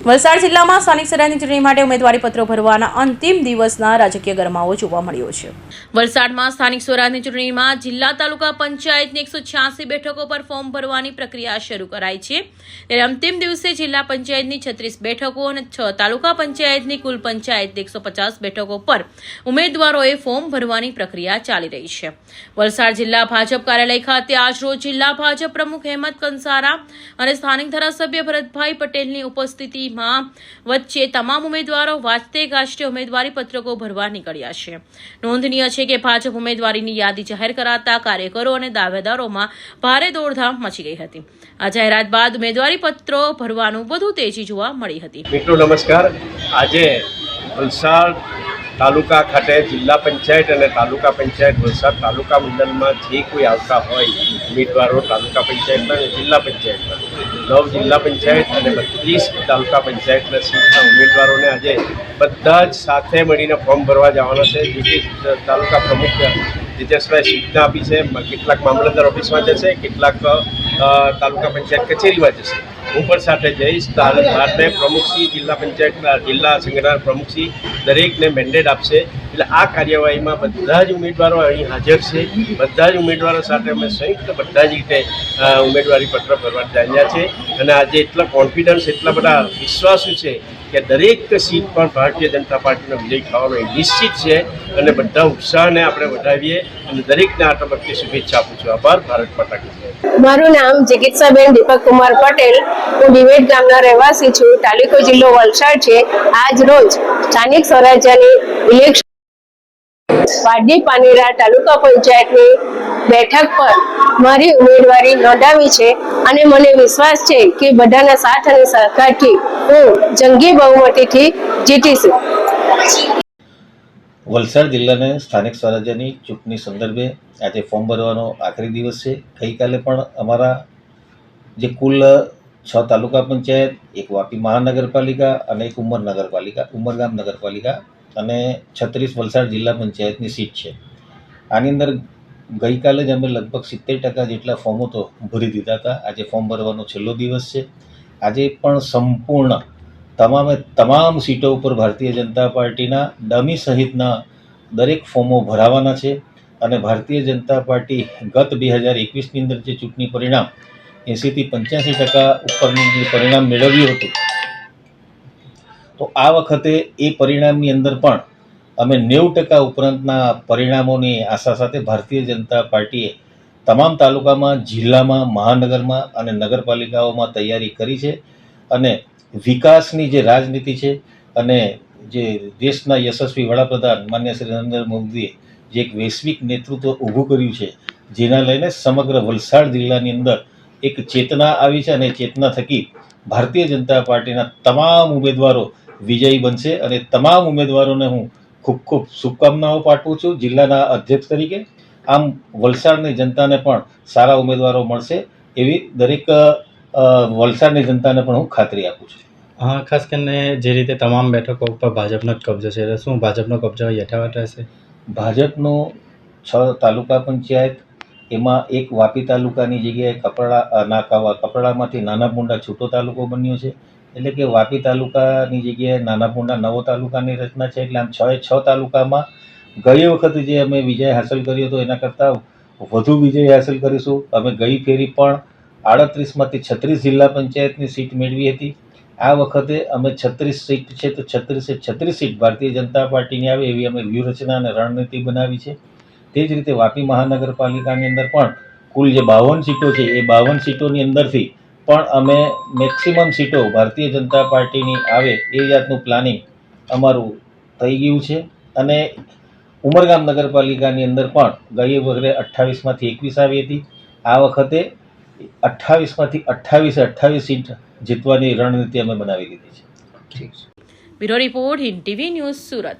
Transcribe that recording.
વલસાડ જિલ્લામાં સ્થાનિક સ્વરાજની ચૂંટણી માટે ઉમેદવારી પત્રો ભરવાના અંતિમ દિવસના રાજકીય ગરમાવો જોવા મળ્યો છે। વલસાડમાં સ્થાનિક સ્વરાજની ચૂંટણીમાં જિલ્લા તાલુકા પંચાયતની 186 બેઠકો પર ફોર્મ ભરવાની પ્રક્રિયા શરૂ કરાઈ છે। ત્યારે અંતિમ દિવસે જિલ્લા પંચાયતની 36 બેઠકો અને 6 તાલુકા પંચાયતની કુલ પંચાયતની 150 બેઠકો પર ઉમેદવારોએ ફોર્મ ભરવાની પ્રક્રિયા ચાલી રહી છે। વલસાડ જિલ્લા ભાજપ કાર્યાલય ખાતે આજરોજ જિલ્લા ભાજપ પ્રમુખ હેમંત કંસારા અને સ્થાનિક ધારાસભ્ય ભરતભાઈ પટેલની ઉપસ્થિતિમાં વચ્ચે તમામ ઉમેદવારો વાજતે ગાજતે ઉમેદવારી પત્રકો ભરવા નીકળ્યા છે। નોંધનીય છે કે ભાજપ ઉમેદવારીની યાદી જાહેર કરાતા કાર્યકરો અને દાવેદારોમાં ભારે દોડધામ મચી ગઈ હતી। આ જાહેરાત બાદ ઉમેદવારી પત્રો ભરવાનું વધુ તેજી જોવા મળી હતી। મિત્રો નમસ્કાર। આજે વલસાડ તાલુકા ખાતે જિલ્લા પંચાયત અને તાલુકા પંચાયત વલસાડ તાલુકા મંડળમાં જે કોઈ આવતા હોય ઉમેદવારો તાલુકા પંચાયતના અને જિલ્લા પંચાયતના 9 જિલ્લા પંચાયત અને 32 તાલુકા પંચાયતના સીટના ઉમેદવારોને આજે બધા જ સાથે મળીને ફોર્મ ભરવા જવાના છે। જે તાલુકા પ્રમુખ તેજસભાઈ સૂચના આપી છે। કેટલાક મામલતદાર ઓફિસમાં જશે, કેટલાક તાલુકા પંચાયત કચેરીમાં જશે। હું પણ સાથે જઈશ। ભારતને પ્રમુખશ્રી જિલ્લા પંચાયતના જિલ્લા સંગઠન પ્રમુખશ્રી દરેકને મેન્ડેટ આપશે। એટલે આ કાર્યવાહીમાં બધા જ ઉમેદવારો અહીં હાજર છે। બધા જ ઉમેદવારો સાથે અમે સંયુક્ત બધા જ રીતે ઉમેદવારી પત્ર ભરવા ચાલ્યા છે અને આજે એટલા કોન્ફિડન્સ, એટલા બધા વિશ્વાસુ છે કે દરેક સીટ પર ભારતીય જનતા પાર્ટીનો વિજય થવાનો નિશ્ચિત છે અને બધા ઉત્સાહને આપણે વધાવીએ અને દરેકને આ તબક્કે શુભેચ્છા આપું છું। આભાર। ભારત માતા કી જય। મારું નામ જિગીત્સાબેન દીપક કુમાર પટેલ, હું દિવેટ ગામના રહેવાસી છું। તાલુકો જિલ્લો વલસાડ છે। આજ રોજ સ્થાનિક સ્વરાજ્યની ઇલેક્શન વાડી પાનેરા તાલુકા પંચાયતની બેઠક પર મારી ઉમેદવારી નોંધાવી છે અને મને વિશ્વાસ છે કે બધાના સાથ અને સહકારથી હું જંગી બહુમતીથી જીતીશું। વલસાડ જિલ્લાને સ્થાનિક સ્વરાજ્યની ચૂંટણી સંદર્ભે આજે ફોર્મ ભરવાનો આખરી દિવસ છે। ગઈકાલે પણ અમારા જે કુલ 6 તાલુકા પંચાયત, એક વાપી મહાનગરપાલિકા અને એક ઉમરગામ નગરપાલિકા અને 36 વલસાડ જિલ્લા પંચાયતની સીટ છે। આની અંદર ગઈકાલે જ અમે લગભગ 70% જેટલા ફોર્મો તો ભરી દીધા હતા। આજે ફોર્મ ભરવાનો છેલ્લો દિવસ છે। આજે પણ સંપૂર્ણ તમામ સીટો ઉપર ભારતીય જનતા પાર્ટીના ડમી સહિતના દરેક ફોર્મો ભરાવાના છે અને ભારતીય જનતા પાર્ટી ગત 2021ની અંદર જે ચૂંટણી પરિણામ 80 થી 85% ઉપરનું જે પરિણામ મેળવ્યું હતું, તો આ વખતે એ પરિણામની અંદર પણ અમે 90% ઉપરાંતના પરિણામોની આશા સાથે ભારતીય જનતા પાર્ટીએ તમામ તાલુકામાં, જિલ્લામાં, મહાનગરમાં અને નગરપાલિકાઓમાં તૈયારી કરી છે અને વિકાસની જે રાજનીતિ છે અને જે દેશના યશસ્વી વડાપ્રધાન માન્ય શ્રી નરેન્દ્ર મોદીએ જે એક વૈશ્વિક નેતૃત્વ ઊભું કર્યું છે, જેના લઈને સમગ્ર વલસાડ જિલ્લાની અંદર એક ચેતના આવી છે અને ચેતના થકી ભારતીય જનતા પાર્ટીના તમામ ઉમેદવારો વિજયી બનશે અને તમામ ઉમેદવારોને હું ખૂબ ખૂબ શુભકામનાઓ પાઠવું છું જિલ્લાના અધ્યક્ષ તરીકે। આમ વલસાડની જનતાને પણ સારા ઉમેદવારો મળશે એવી દરેક વલસાડની જનતાને પણ હું ખાતરી આપું છું। હા, ખાસ કરીને જે રીતે તમામ બેઠકો ઉપર ભાજપનો જ કબજો છે, એટલે શું ભાજપનો કબજો યથાવત રહેશે? ભાજપનો 6 તાલુકા પંચાયત, એમાં એક વાપી તાલુકાની જગ્યાએ કપરાડામાંથી નાના પુંડા છૂટો તાલુકો બન્યો છે। એટલે કે વાપી તાલુકાની જગ્યાએ નાના પુંડા નવો તાલુકાની રચના છે। એટલે આમ 6 તાલુકામાં ગઈ વખતે જે અમે વિજય હાંસલ કર્યો હતો એના કરતાં વધુ વિજય હાંસલ કરીશું। અમે ગઈ ફેરી પણ 38માંથી 36 જિલ્લા પંચાયતની સીટ મેળવી હતી। આ વખતે અમે 36 સીટ છે તો 36 સીટ ભારતીય જનતા પાર્ટીની આવે એવી અમે વ્યૂહરચના અને રણનીતિ બનાવી છે। તે જ રીતે વાપી મહાનગરપાલિકાની અંદર પણ કુલ જે 52 સીટો છે એ 52 સીટોની અંદરથી પણ અમે મેક્સિમમ સીટો ભારતીય જનતા પાર્ટીની આવે એ જાતનું પ્લાનિંગ અમારું થઈ ગયું છે અને ઉમરગામ નગરપાલિકાની અંદર પણ ગઈ વખતે 28માંથી 21 આવી હતી। આ વખતે 28માંથી 28 સીટ જીતવાની રણનીતિ અમે બનાવી દીધી છે। Bureau report, Hind TV news, Surat.